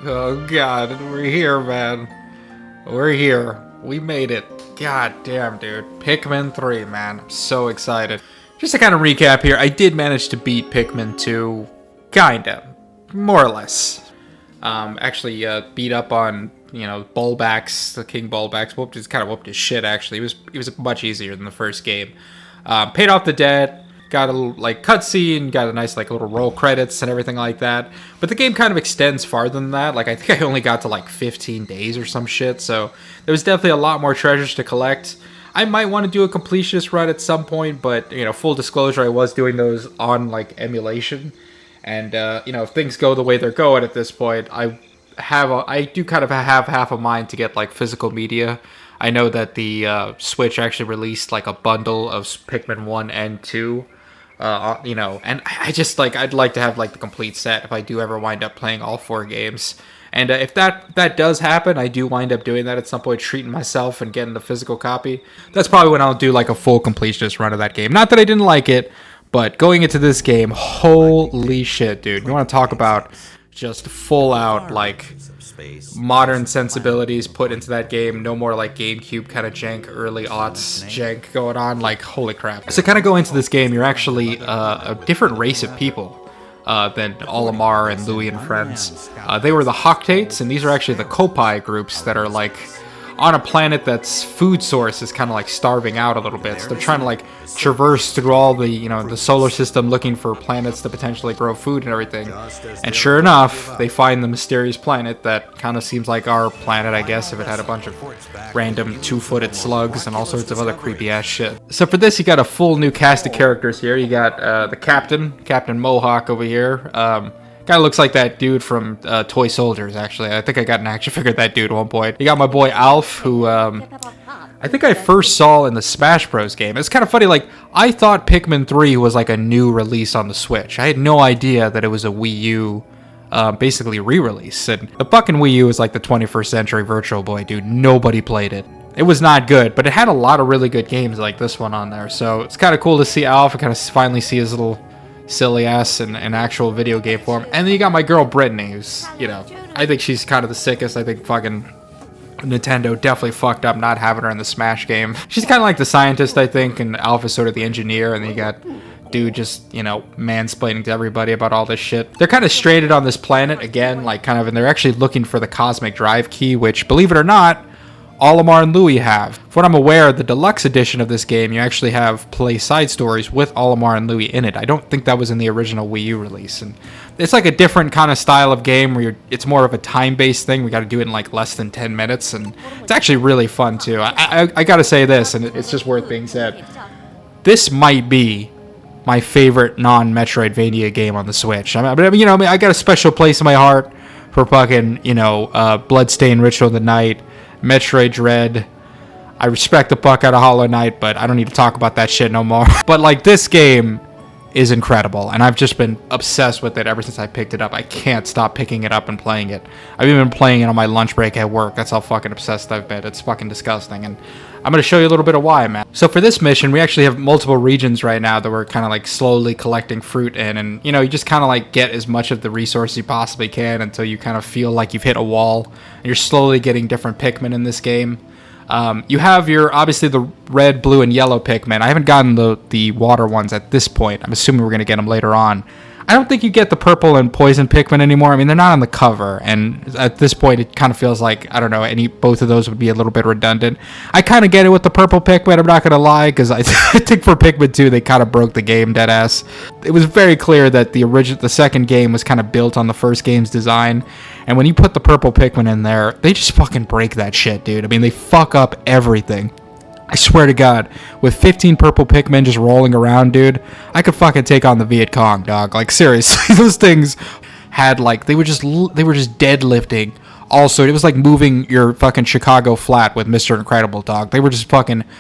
Oh god, we're here, man. We're here. We made it. God damn, dude. Pikmin 3, man. I'm so excited. Just to kind of recap here, I did manage to beat Pikmin 2. Kinda. More or less. Actually, beat up on, Bulbax, the King Bulbax. Whooped his shit, actually. It was much easier than the first game. Paid off the debt. Got a little, cutscene, got a nice, little roll credits and everything like that. But the game kind of extends farther than that. I think I only got to, 15 days or some shit. So there was definitely a lot more treasures to collect. I might want to do a completionist run at some point, but, full disclosure, I was doing those on, emulation. And, if things go the way they're going at this point, I do kind of have half a mind to get, physical media. I know that the Switch actually released, a bundle of Pikmin 1 and 2. And I just, I'd like to have, the complete set if I do ever wind up playing all 4 games. And if that does happen, I do wind up doing that at some point, treating myself and getting the physical copy. That's probably when I'll do, a full completionist run of that game. Not that I didn't like it, but going into this game, holy shit, dude. You want to talk about just full out, modern sensibilities put into that game. No more GameCube kind of jank, early aughts jank going on. Holy crap. So kind of going into this game, you're actually a different race of people than Olimar and Louis and friends. They were the Hoctates, and these are actually the Kopai groups that are on a planet that's food source is kind of starving out a little bit. So they're trying to traverse through all the, the solar system looking for planets to potentially grow food and everything. And sure enough, they find the mysterious planet that kind of seems like our planet, I guess, if it had a bunch of random 2-footed slugs and all sorts of other creepy ass shit. So for this, you got a full new cast of characters here. You got the Captain Mohawk over here. Kind of looks like that dude from Toy Soldiers, actually. I think I got an action figure of that dude at one point. You got my boy Alf, who I think I first saw in the Smash Bros. Game. It's kind of funny, I thought Pikmin 3 was a new release on the Switch. I had no idea that it was a Wii U, basically re-release. And the fucking Wii U is the 21st century Virtual Boy, dude. Nobody played it. It was not good, but it had a lot of really good games like this one on there. So it's kind of cool to see Alf and kind of finally see his little silly ass in actual video game form. And then you got my girl Brittany, who's, I think she's kind of the sickest. I think fucking Nintendo definitely fucked up not having her in the Smash game. She's kind of like the scientist, I think, and Alpha's sort of the engineer, and then you got dude just, mansplaining to everybody about all this shit. They're kind of stranded on this planet again, and they're actually looking for the Cosmic Drive Key, which, believe it or not, Olimar and Louis have. For what I'm aware, the deluxe edition of this game, you actually have play side stories with Olimar and Louis in it. I don't think that was in the original Wii U release. And it's a different kind of style of game where it's more of a time-based thing. We got to do it in less than 10 minutes, and it's actually really fun too. I got to say this, and it's just worth being said. This might be my favorite non-Metroidvania game on the Switch. I got a special place in my heart for fucking, Bloodstained Ritual of the Night, Metroid Dread. I respect the fuck out of Hollow Knight, but I don't need to talk about that shit no more. But this game is incredible, and I've just been obsessed with it ever since I picked it up. I can't stop picking it up and playing it. I've even been playing it on my lunch break at work. That's how fucking obsessed I've been. It's fucking disgusting, and I'm going to show you a little bit of why, man. So for this mission, we actually have multiple regions right now that we're kind of slowly collecting fruit in, and you just kind of get as much of the resource you possibly can until you kind of feel like you've hit a wall, and you're slowly getting different Pikmin in this game. You have obviously the red, blue, and yellow Pikmin. I haven't gotten the water ones at this point. I'm assuming we're going to get them later on. I don't think you get the purple and poison Pikmin anymore. I mean, they're not on the cover, and at this point, it kind of feels like, I don't know, both of those would be a little bit redundant. I kind of get it with the purple Pikmin, I'm not going to lie, because I think for Pikmin 2, they kind of broke the game, deadass. It was very clear that the second game was kind of built on the first game's design, and when you put the purple Pikmin in there, they just fucking break that shit, dude. I mean, they fuck up everything. I swear to God, with 15 purple Pikmin just rolling around, dude, I could fucking take on the Viet Cong, dog. Seriously, those things had, they were just deadlifting. Also, it was like moving your fucking Chicago flat with Mr. Incredible, dog. They were just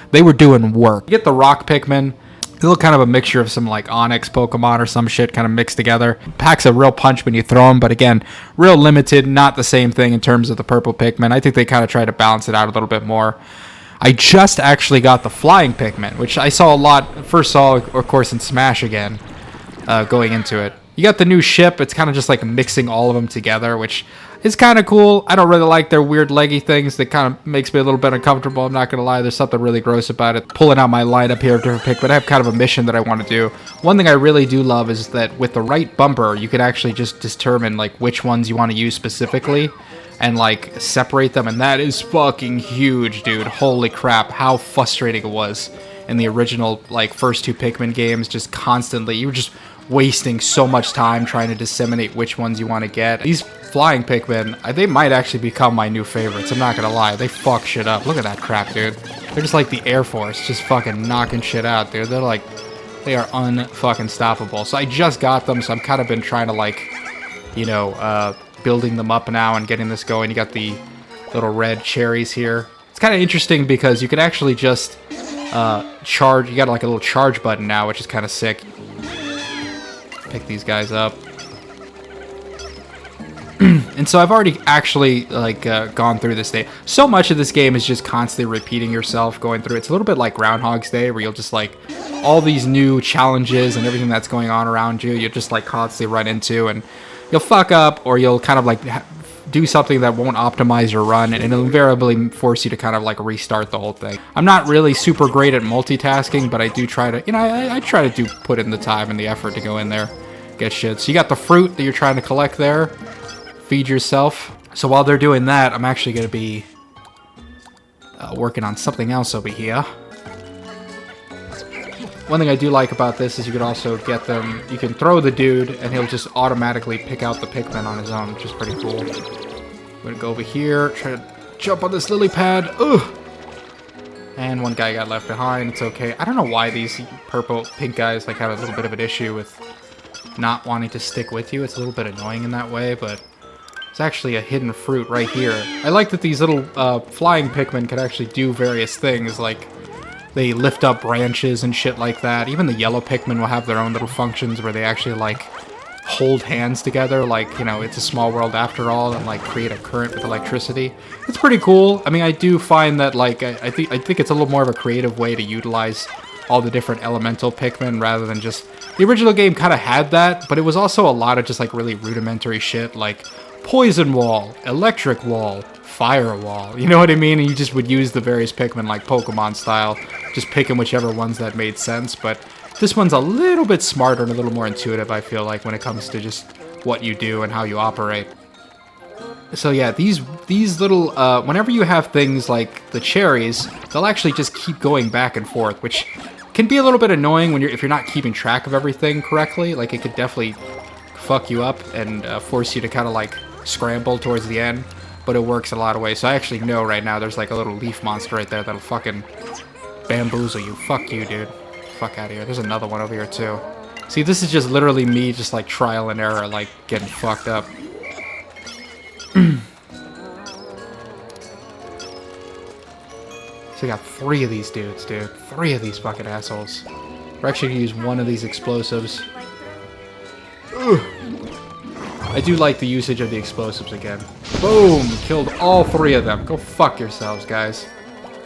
they were doing work. You get the rock Pikmin. They look kind of a mixture of some Onyx Pokemon or some shit kind of mixed together. Packs a real punch when you throw them, but again, real limited, not the same thing in terms of the purple Pikmin. I think they kind of try to balance it out a little bit more. I just actually got the flying Pikmin, which I saw a lot. First saw, of course, in Smash again, going into it. You got the new ship. It's kind of just like mixing all of them together, which is kind of cool. I don't really like their weird leggy things. That kind of makes me a little bit uncomfortable. I'm not going to lie. There's something really gross about it. Pulling out my lineup here of different picks, but I have kind of a mission that I want to do. One thing I really do love is that with the right bumper, you can actually just determine like which ones you want to use specifically and like separate them. And that is fucking huge, dude. Holy crap. How frustrating it was in the original like first 2 Pikmin games. Just constantly, you were just wasting so much time trying to disseminate which ones you want to get. These flying Pikmin, they might actually become my new favorites. I'm not gonna lie. They fuck shit up. Look at that crap, dude. They're just like the Air Force, just fucking knocking shit out, dude. They're like, they are unfucking stoppable. So I just got them, so I'm kind of been trying to like, you know, building them up now and getting this going. You got the little red cherries here. It's kind of interesting because you can actually just charge. You got like a little charge button now, which is kind of sick. Pick these guys up. And so I've already actually like gone through this day. So much of this game is just constantly repeating yourself going through. It's a little bit like Groundhog's Day, where you'll just like all these new challenges and everything that's going on around you, you'll just like constantly run into, and you'll fuck up, or you'll kind of like do something that won't optimize your run, and it'll invariably force you to kind of like restart the whole thing. I'm not really super great at multitasking, but I do try to, you know, I try to put in the time and the effort to go in there, get shit. So you got the fruit that you're trying to collect there, feed yourself. So while they're doing that, I'm actually going to be working on something else over here. One thing I do like about this is you can also get them, you can throw the dude and he'll just automatically pick out the Pikmin on his own, which is pretty cool. I'm gonna go over here, try to jump on this lily pad. Ugh! And one guy got left behind, it's okay. I don't know why these pink guys like have a little bit of an issue with not wanting to stick with you. It's a little bit annoying in that way, but it's actually a hidden fruit right here. I like that these little flying Pikmin can actually do various things, like they lift up branches and shit like that. Even the yellow Pikmin will have their own little functions where they actually like hold hands together, like, you know, it's a small world after all, and like create a current with electricity. It's pretty cool. I mean, I do find that like I think it's a little more of a creative way to utilize all the different elemental Pikmin rather than just the original game kind of had that, but it was also a lot of just like really rudimentary shit like poison wall, electric wall, fire wall, you know what I mean? And you just would use the various Pikmin like Pokemon style, just picking whichever ones that made sense. But this one's a little bit smarter and a little more intuitive, I feel like, when it comes to just what you do and how you operate. So yeah, these little, whenever you have things like the cherries, they'll actually just keep going back and forth, which can be a little bit annoying when if you're not keeping track of everything correctly. Like, it could definitely fuck you up and force you to kind of like scramble towards the end. But it works a lot of ways. So I actually know right now there's like a little leaf monster right there that'll fucking bamboozle you. Fuck you, dude. Fuck out of here. There's another one over here too. See, this is just literally me just like trial and error, like getting fucked up. So we got 3 of these dudes, dude. 3 of these fucking assholes. We're actually gonna use one of these explosives. Ugh. I do like the usage of the explosives again. Boom! Killed all 3 of them. Go fuck yourselves, guys.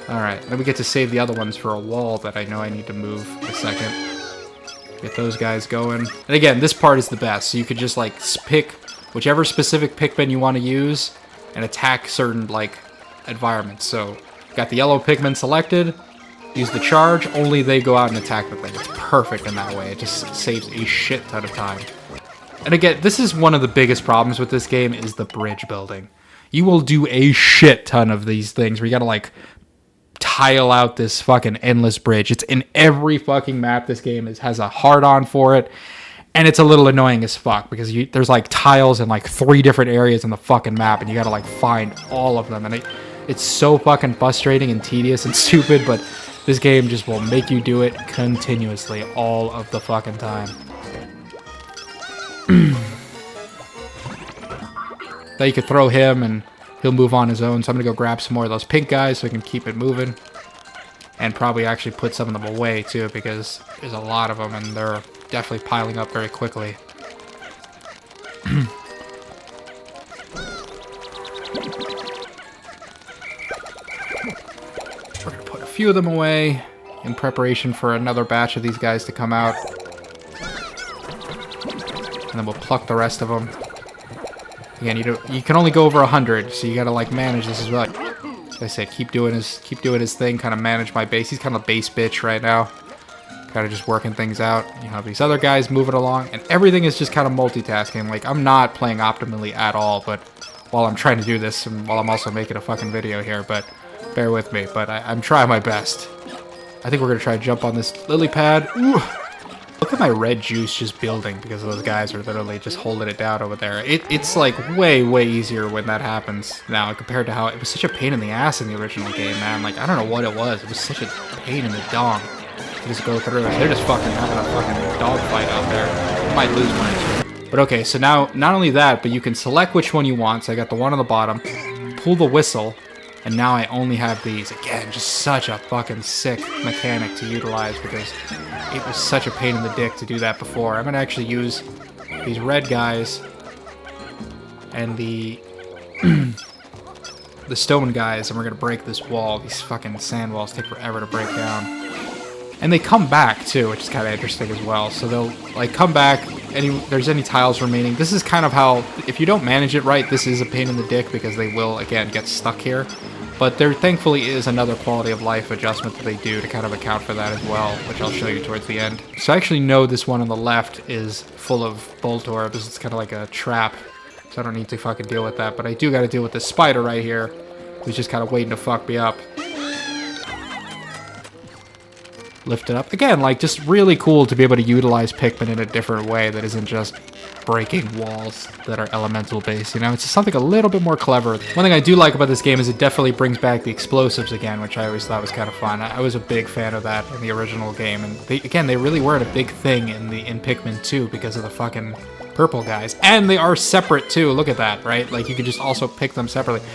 Alright, then we get to save the other ones for a wall that I know I need to move a second. Get those guys going. And again, this part is the best. So you could just like pick whichever specific Pikmin you want to use and attack certain like environments. So, got the yellow Pikmin selected. Use the charge. Only they go out and attack the thing. It's perfect in that way. It just saves a shit ton of time. And again, this is one of the biggest problems with this game is the bridge building. You will do a shit ton of these things where you gotta like tile out this fucking endless bridge. It's in every fucking map this game has a hard-on for it. And it's a little annoying as fuck because there's like tiles in like 3 different areas in the fucking map and you gotta like find all of them. And it's so fucking frustrating and tedious and stupid, but this game just will make you do it continuously all of the fucking time. Now you could throw him and he'll move on his own, so I'm gonna go grab some more of those pink guys so I can keep it moving. And probably actually put some of them away too, because there's a lot of them and they're definitely piling up very quickly. We're gonna put a few of them away in preparation for another batch of these guys to come out. And then we'll pluck the rest of them. Again, you can only go over 100, so you gotta like manage this as well. Like I said, keep doing his thing, kind of manage my base. He's kind of a base bitch right now. Kind of just working things out. You have these other guys moving along, and everything is just kind of multitasking. Like, I'm not playing optimally at all, but while I'm trying to do this, and while I'm also making a fucking video here, but bear with me. But I'm trying my best. I think we're gonna try to jump on this lily pad. Ooh. Look at my red juice just building because those guys are literally just holding it down over there. It's like way easier when that happens now compared to how it was such a pain in the ass in the original game, man. Like, I don't know what it was. It was such a pain in the dong to just go through. They're just fucking having a fucking dog fight out there. I might lose one or two. But okay, so now not only that, but you can select which one you want. So I got the one on the bottom, pull the whistle, and now I only have these. Again, just such a fucking sick mechanic to utilize because it was such a pain in the dick to do that before. I'm gonna actually use these red guys and the the stone guys, and we're gonna break this wall. These fucking sand walls take forever to break down. And they come back too, which is kind of interesting as well. So they'll like come back, there's any tiles remaining. This is kind of how, if you don't manage it right, this is a pain in the dick because they will, again, get stuck here. But there thankfully is another quality of life adjustment that they do to kind of account for that as well, which I'll show you towards the end. So I actually know this one on the left is full of bolt orbs. It's kind of like a trap, so I don't need to fucking deal with that. But I do got to deal with this spider right here, who's just kind of waiting to fuck me up. Lift it up. Again, like, just really cool to be able to utilize Pikmin in a different way that isn't just breaking walls that are elemental based, you know? It's just something a little bit more clever. One thing I do like about this game is it definitely brings back the explosives again, which I always thought was kind of fun. I was a big fan of that in the original game, and they really weren't a big thing in Pikmin 2 because of the fucking purple guys. And they are separate too, look at that, right? Like, you could just also pick them separately.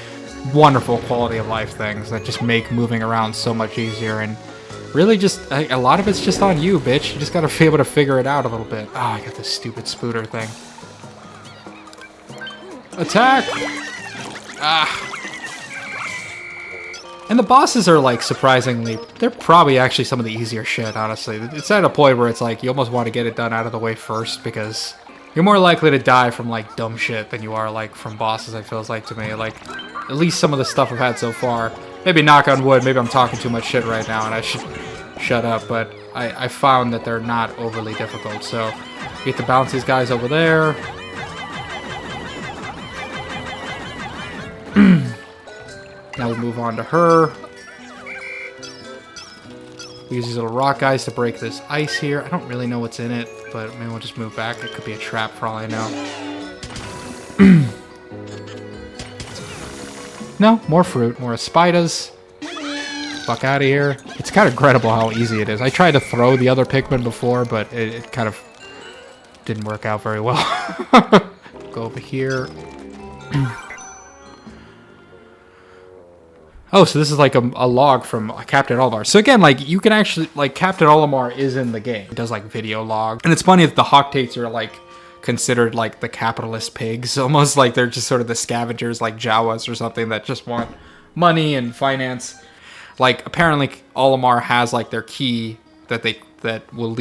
Wonderful quality of life things that just make moving around so much easier, and really just, a lot of it's just on you, bitch. You just gotta be able to figure it out a little bit. Oh, I got this stupid spooter thing. Attack! Ah. And the bosses are, like, surprisingly, they're probably actually some of the easier shit, honestly. It's at a point where it's like, you almost want to get it done out of the way first, because you're more likely to die from, like, dumb shit than you are, like, from bosses, it feels like to me. Like, at least some of the stuff I've had so far. Maybe knock on wood, maybe I'm talking too much shit right now and I should shut up, but I found that they're not overly difficult. So, get to bounce these guys over there. Now we'll move on to her. We use these little rock guys to break this ice here. I don't really know what's in it, but maybe we'll just move back. It could be a trap for all I know. No, more fruit, more spiders. Fuck out of here. It's kind of incredible how easy it is. I tried to throw the other Pikmin before, but it kind of didn't work out very well. Go over here. Oh, so this is like a log from Captain Olimar. So again, like, you can actually, like, Captain Olimar is in the game. He does, like, video log. And it's funny that the Hoctates are, like, considered, like, the capitalist pigs. Almost like they're just sort of the scavengers, like Jawas or something, that just want money and finance. Like, apparently Olimar has, like, their key that will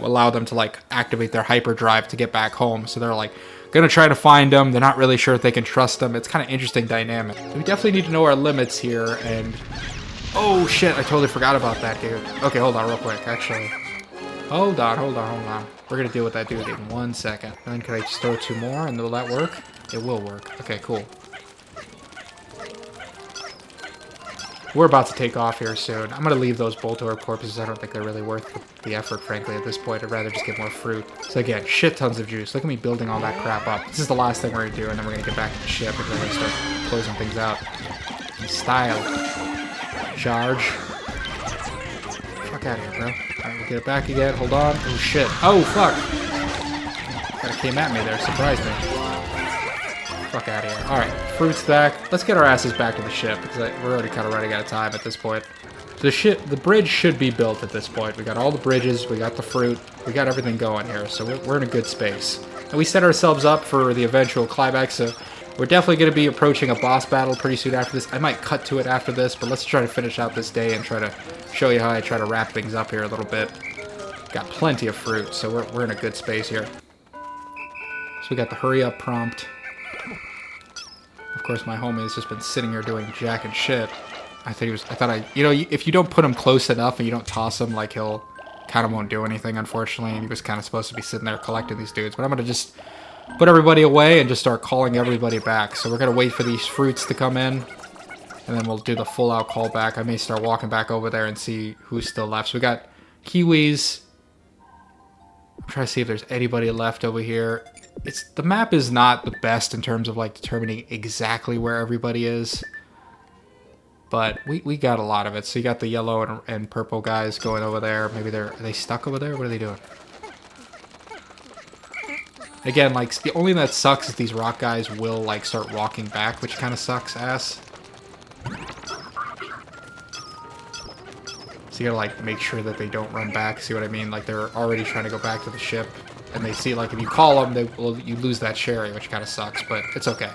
allow them to, like, activate their hyperdrive to get back home. So they're, like, gonna try to find them. They're not really sure if they can trust them. It's kind of interesting dynamic. So we definitely need to know our limits here, and oh shit, I totally forgot about that dude. Okay, hold on real quick, actually. Hold on. We're gonna deal with that dude in 1 second. And then can I just throw 2 more, and will that work? It will work. Okay, cool. We're about to take off here soon. I'm gonna leave those bolt orb corpses. I don't think they're really worth the effort, frankly, at this point. I'd rather just get more fruit. So again, shit tons of juice. Look at me building all that crap up. This is the last thing we're gonna do, and then we're gonna get back to the ship, and then we're gonna start closing things out. In style. Charge. Fuck out of here, bro. Alright, we'll get it back again. Hold on. Oh shit. Oh fuck! Kinda came at me there. Surprised me. Fuck out of here. Alright, fruit's back. Let's get our asses back to the ship, because we're already kind of running out of time at this point. So the bridge should be built at this point. We got all the bridges, we got the fruit, we got everything going here, so we're in a good space. And we set ourselves up for the eventual climax, so we're definitely going to be approaching a boss battle pretty soon after this. I might cut to it after this, but let's try to finish out this day and try to show you how I try to wrap things up here a little bit. Got plenty of fruit, so we're in a good space here. So we got the hurry up prompt. Of course, my homie has just been sitting here doing jack and shit. You know, if you don't put him close enough and you don't toss him, like, he'll kind of won't do anything, unfortunately. And he was kind of supposed to be sitting there collecting these dudes. But I'm going to just put everybody away and just start calling everybody back. So we're going to wait for these fruits to come in. And then we'll do the full out callback. I may start walking back over there and see who's still left. So we got kiwis. I'm trying to see if there's anybody left over here. The map is not the best in terms of like determining exactly where everybody is. But we got a lot of it. So you got the yellow and purple guys going over there. Maybe are they stuck over there? What are they doing? Again, like, the only thing that sucks is these rock guys will like start walking back, which kind of sucks ass. So you gotta like make sure that they don't run back. See what I mean? Like, they're already trying to go back to the ship, and they see like if you call them, you lose that sherry, which kind of sucks, but it's okay.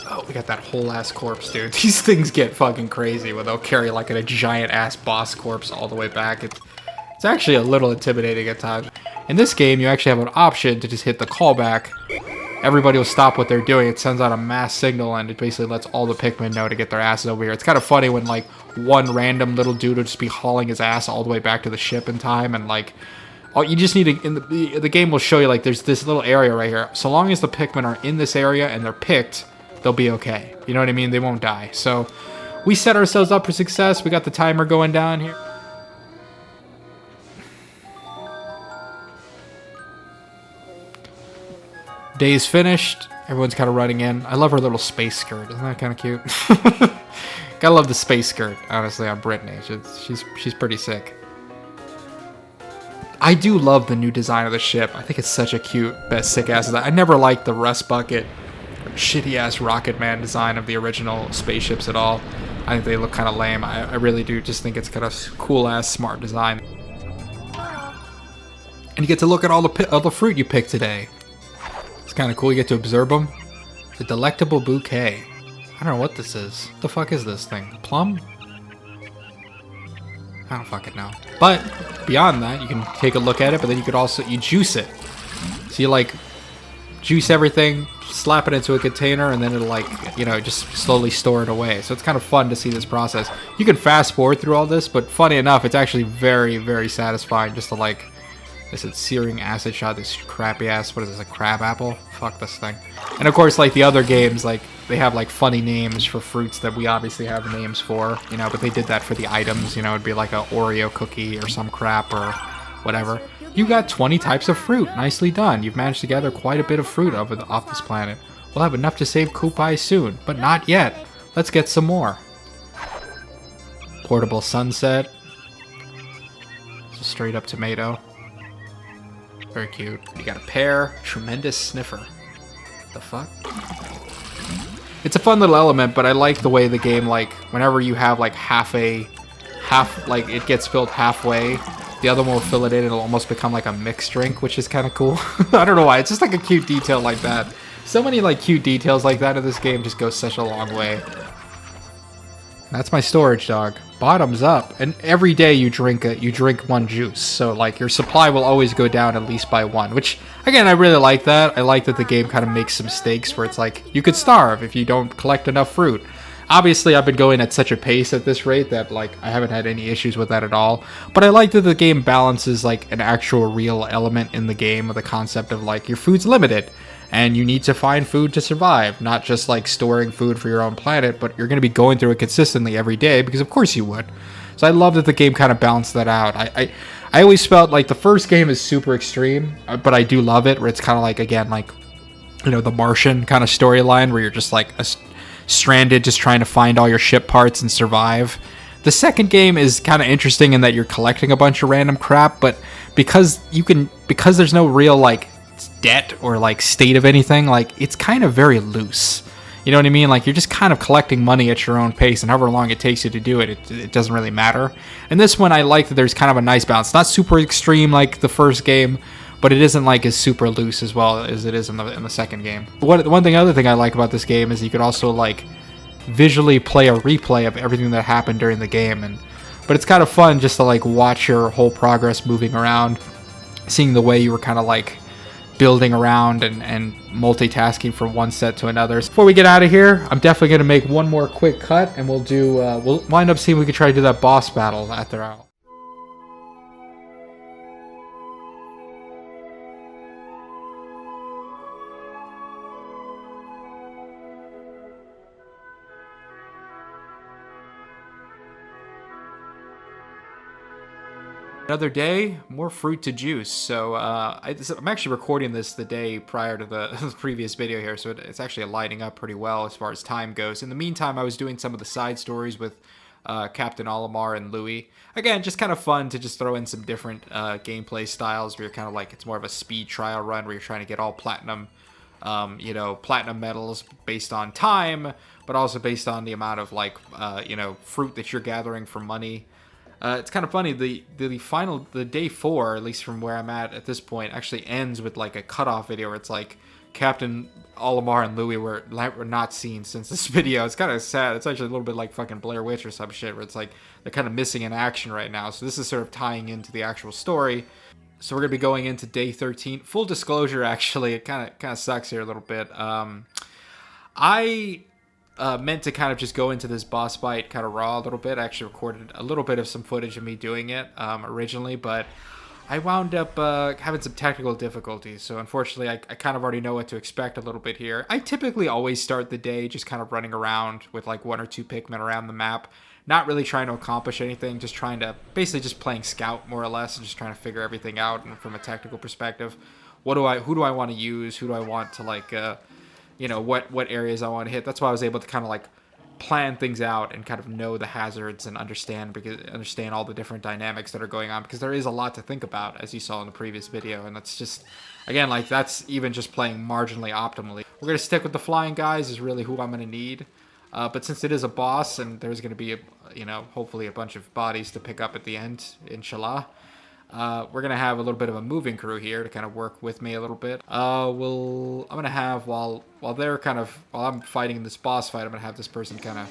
Oh, we got that whole ass corpse, dude. These things get fucking crazy when they'll carry like a giant ass boss corpse all the way back. It's actually a little intimidating at times. In this game, you actually have an option to just hit the callback. Everybody will stop what they're doing. It sends out a mass signal, and it basically lets all the Pikmin know to get their asses over here. It's kind of funny when, like, one random little dude will just be hauling his ass all the way back to the ship in time, and, like, you just need to... The game will show you, like, there's this little area right here. So long as the Pikmin are in this area and they're picked, they'll be okay. You know what I mean? They won't die. So we set ourselves up for success. We got the timer going down here. Day's finished. Everyone's kind of running in. I love her little space skirt. Isn't that kind of cute? Gotta love the space skirt, honestly, on Brittany. She's pretty sick. I do love the new design of the ship. I think it's such a cute, sick-ass design. I never liked the rust bucket, shitty-ass Rocket Man design of the original spaceships at all. I think they look kind of lame. I really do just think it's kind of cool-ass, smart design. And you get to look at all the fruit you picked today. Kind of cool. You get to observe them. The delectable bouquet. I don't know what this is. What the fuck is this thing? Plum? I don't fucking know. But beyond that, you can take a look at it, but then you could also juice it. So you like juice everything, slap it into a container, and then it'll like, you know, just slowly store it away. So it's kind of fun to see this process. You can fast forward through all this, but funny enough, it's actually very, very satisfying just to like... This is searing acid shot, this crappy ass, what is this, a crab apple? Fuck this thing. And of course, like the other games, like, they have like funny names for fruits that we obviously have names for, you know, but they did that for the items, you know, it'd be like a Oreo cookie or some crap or whatever. You got 20 types of fruit, nicely done. You've managed to gather quite a bit of fruit off this planet. We'll have enough to save Koopai soon, but not yet. Let's get some more. Portable sunset. It's a straight up tomato. Very cute. You got a pear. Tremendous sniffer. The fuck? It's a fun little element, but I like the way the game, like, whenever you have, like, like, it gets filled halfway, the other one will fill it in, it'll almost become, like, a mixed drink, which is kind of cool. I don't know why. It's just, like, a cute detail like that. So many, like, cute details like that in this game just go such a long way. That's my storage dog. Bottoms up. And every day you drink one juice. So like your supply will always go down at least by one. Which again, I really like that. I like that the game kind of makes some stakes where it's like you could starve if you don't collect enough fruit. Obviously, I've been going at such a pace at this rate that like I haven't had any issues with that at all. But I like that the game balances like an actual real element in the game with the concept of like your food's limited. And you need to find food to survive, not just like storing food for your own planet, but you're going to be going through it consistently every day because of course you would. So I love that the game kind of balanced that out. I always felt like the first game is super extreme, but I do love it where it's kind of like, again, like, you know, the Martian kind of storyline where you're just like stranded just trying to find all your ship parts and survive. The second game is kind of interesting in that you're collecting a bunch of random crap, but because there's no real like debt or like state of anything, like it's kind of very loose, you know what I mean? Like you're just kind of collecting money at your own pace, and however long it takes you to do it, it doesn't really matter. And this one I like that there's kind of a nice balance. It's not super extreme like the first game, but it isn't like as super loose as well as it is in the second game. But one other thing I like about this game is you could also like visually play a replay of everything that happened during the game. But it's kind of fun just to like watch your whole progress moving around, seeing the way you were kind of like building around and multitasking from one set to another. So before we get out of here, I'm definitely going to make one more quick cut, and we'll wind up seeing if we can try to do that boss battle after all. Another day, more fruit to juice. So I'm actually recording this the day prior to the previous video here, so it's actually lining up pretty well as far as time goes. In the meantime, I was doing some of the side stories with Captain Olimar and Louis. Again, just kind of fun to just throw in some different gameplay styles where you're kind of like, it's more of a speed trial run where you're trying to get all platinum, platinum medals based on time, but also based on the amount of like, fruit that you're gathering for money. It's kind of funny, the day 4, at least from where I'm at this point, actually ends with like a cutoff video where it's like Captain Olimar and Louis were not seen since this video. It's kind of sad. It's actually a little bit like fucking Blair Witch or some shit where it's like they're kind of missing in action right now. So this is sort of tying into the actual story. So we're going to be going into day 13. Full disclosure, actually, it kind of sucks here a little bit. I meant to kind of just go into this boss fight kind of raw a little bit. I actually recorded a little bit of some footage of me doing it originally, but I wound up having some technical difficulties. So unfortunately, I kind of already know what to expect a little bit here. I typically always start the day just kind of running around with like 1 or 2 Pikmin around the map. Not really trying to accomplish anything, just trying to, basically just playing scout more or less, and just trying to figure everything out. And from a technical perspective, who do I want to use? Who do I want to like, what areas I want to hit. That's why I was able to kind of like plan things out and kind of know the hazards and understand all the different dynamics that are going on, because there is a lot to think about, as you saw in the previous video. And that's just, again, like that's even just playing marginally optimally. We're going to stick with the flying guys is really who I'm going to need. But since it is a boss and there's going to be, hopefully a bunch of bodies to pick up at the end, inshallah. We're going to have a little bit of a moving crew here to kind of work with me a little bit. I'm going to have, while I'm fighting this boss fight, I'm going to have this person kind of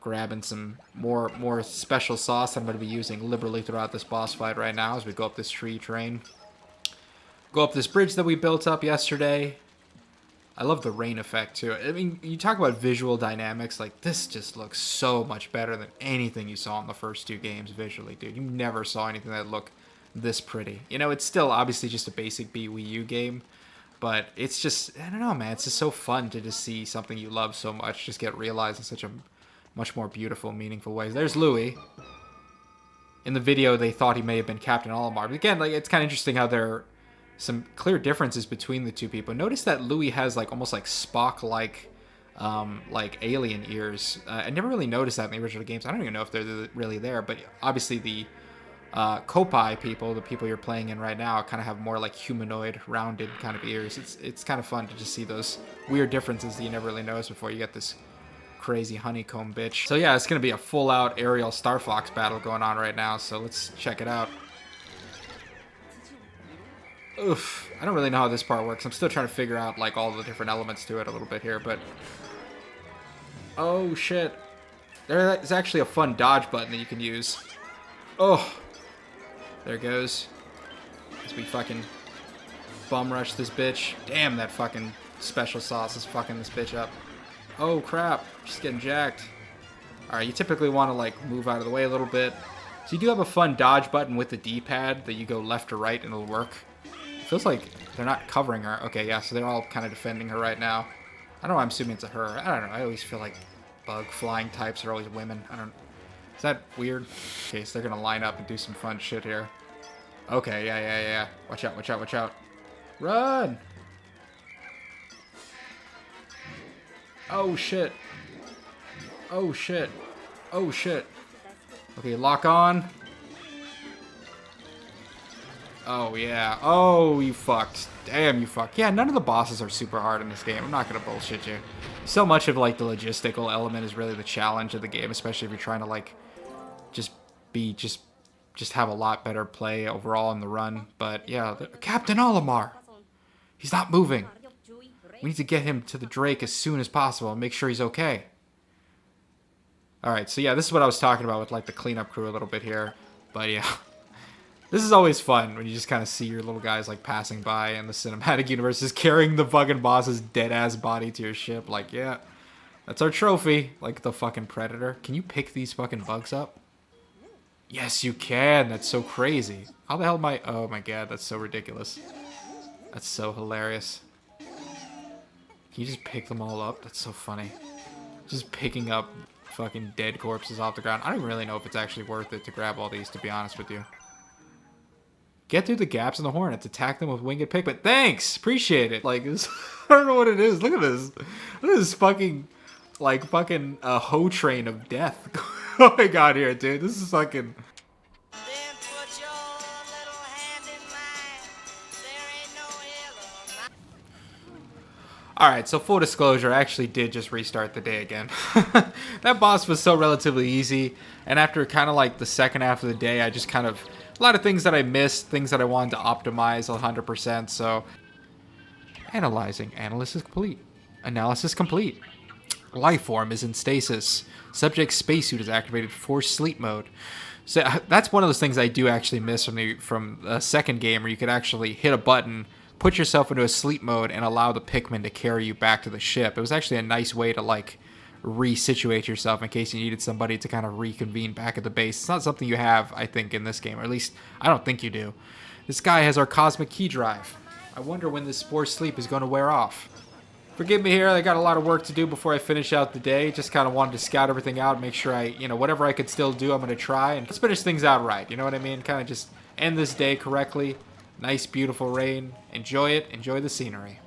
grabbing some more special sauce that I'm going to be using liberally throughout this boss fight right now as we go up this tree train. Go up this bridge that we built up yesterday. I love the rain effect too. I mean, you talk about visual dynamics, like this just looks so much better than anything you saw in the first 2 games visually, dude. You never saw anything that looked this pretty. It's still obviously just a basic Wii U game, but it's just, I don't know, man. It's just so fun to just see something you love so much just get realized in such a much more beautiful, meaningful way. There's Louis. In the video, they thought he may have been Captain Olimar. But again, like, it's kind of interesting how they're some clear differences between the 2 people. Notice that Louis has like almost like Spock-like alien ears. I never really noticed that in the original games. I don't even know if they're really there, but obviously the Kopai people, the people you're playing in right now, kind of have more like humanoid, rounded kind of ears. It's kind of fun to just see those weird differences that you never really noticed before. You get this crazy honeycomb bitch. So yeah, it's gonna be a full-out aerial Star Fox battle going on right now. So let's check it out. Oof, I don't really know how this part works. I'm still trying to figure out like all the different elements to it a little bit here, but oh shit. There's actually a fun dodge button that you can use. Oh, there it goes. As we fucking bum rush this bitch. Damn, that fucking special sauce is fucking this bitch up. Oh crap, she's getting jacked. Alright, you typically want to like move out of the way a little bit. So you do have a fun dodge button with the D-pad that you go left to right and it'll work. Feels like they're not covering her. Okay, yeah, so they're all kind of defending her right now. I don't know, I'm assuming it's a her. I don't know, I always feel like bug flying types are always women. Is that weird? Okay, so they're gonna line up and do some fun shit here. Okay, yeah. Watch out, watch out, watch out. Run! Oh shit. Oh shit. Oh shit. Okay, lock on. Oh, yeah. Oh, you fucked. Damn, you fucked. Yeah, none of the bosses are super hard in this game. I'm not gonna bullshit you. So much of, like, the logistical element is really the challenge of the game, especially if you're trying to, like, just have a lot better play overall in the run. But, yeah, Captain Olimar! He's not moving. We need to get him to the Drake as soon as possible and make sure he's okay. Alright, so yeah, this is what I was talking about with like the cleanup crew a little bit here. But yeah. This is always fun when you just kind of see your little guys like passing by and the cinematic universe just carrying the fucking boss's dead ass body to your ship. Like, yeah, that's our trophy. Like the fucking predator. Can you pick these fucking bugs up? Yes, you can. That's so crazy. How the hell am I? Oh my god, that's so ridiculous. That's so hilarious. Can you just pick them all up? That's so funny. Just picking up fucking dead corpses off the ground. I don't even really know if it's actually worth it to grab all these, to be honest with you. Get through the gaps in the hornets. Attack them with winged Pikmin. Thanks! Appreciate it. Like, this, I don't know what it is. Look at this. Look at this fucking, like, fucking hoe train of death. Oh my god, here, dude. This is fucking... Alright, so full disclosure, I actually did just restart the day again. That boss was so relatively easy, and after kind of like the second half of the day, I just kind of... A lot of things that I missed, things that I wanted to optimize 100%, so... Analyzing. Analysis complete. Analysis complete. Life form is in stasis. Subject spacesuit is activated for sleep mode. So that's one of those things I do actually miss from the second game, where you could actually hit a button, put yourself into a sleep mode, and allow the Pikmin to carry you back to the ship. It was actually a nice way to, like, resituate yourself in case you needed somebody to kind of reconvene back at the base. It's not something you have, I think, in this game, or at least I don't think you do. This guy has our cosmic key drive. I wonder when this spore sleep is going to wear off. Forgive me here, I got a lot of work to do before I finish out the day. Just kind of wanted to scout everything out, make sure whatever I could still do, I'm going to try. And let's finish things out right, you know what I mean? Kind of just end this day correctly. Nice, beautiful rain. Enjoy it. Enjoy the scenery.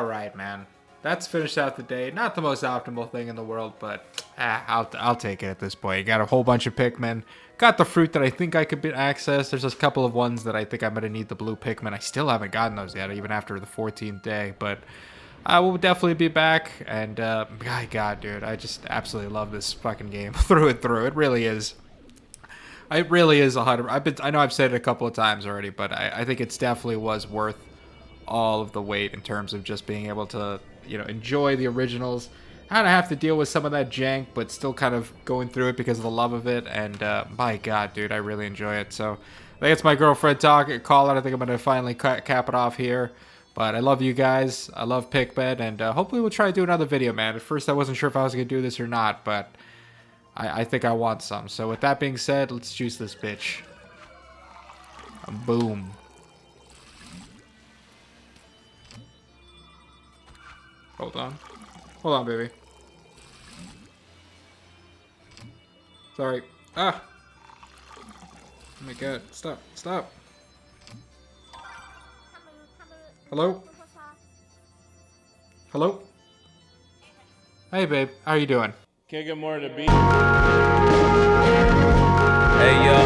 alright, man. That's finished out the day. Not the most optimal thing in the world, but I'll take it at this point. Got a whole bunch of Pikmin. Got the fruit that I think I could access. There's just a couple of ones that I think I'm going to need the blue Pikmin. I still haven't gotten those yet, even after the 14th day. But I will definitely be back. And, my God, dude, I just absolutely love this fucking game through and through. It really is. It really is 100. I know I've said it a couple of times already, but I think it's definitely was worth all of the wait in terms of just being able to, enjoy the originals. Kind of have to deal with some of that jank, but still kind of going through it because of the love of it. And my God, dude, I really enjoy it. So I think it's my girlfriend calling. I think I'm going to finally cap it off here. But I love you guys. I love Pikmin. And hopefully we'll try to do another video, man. At first I wasn't sure if I was going to do this or not, but I think I want some. So with that being said, let's juice this bitch. Boom. Hold on. Hold on, baby. Sorry. Ah! Oh my God. Stop. Stop. Hello? Hello? Hey, babe. How are you doing? Can't get more to beat. Hey, yo.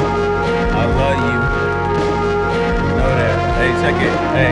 I love you. Know that. Hey, check it. Hey.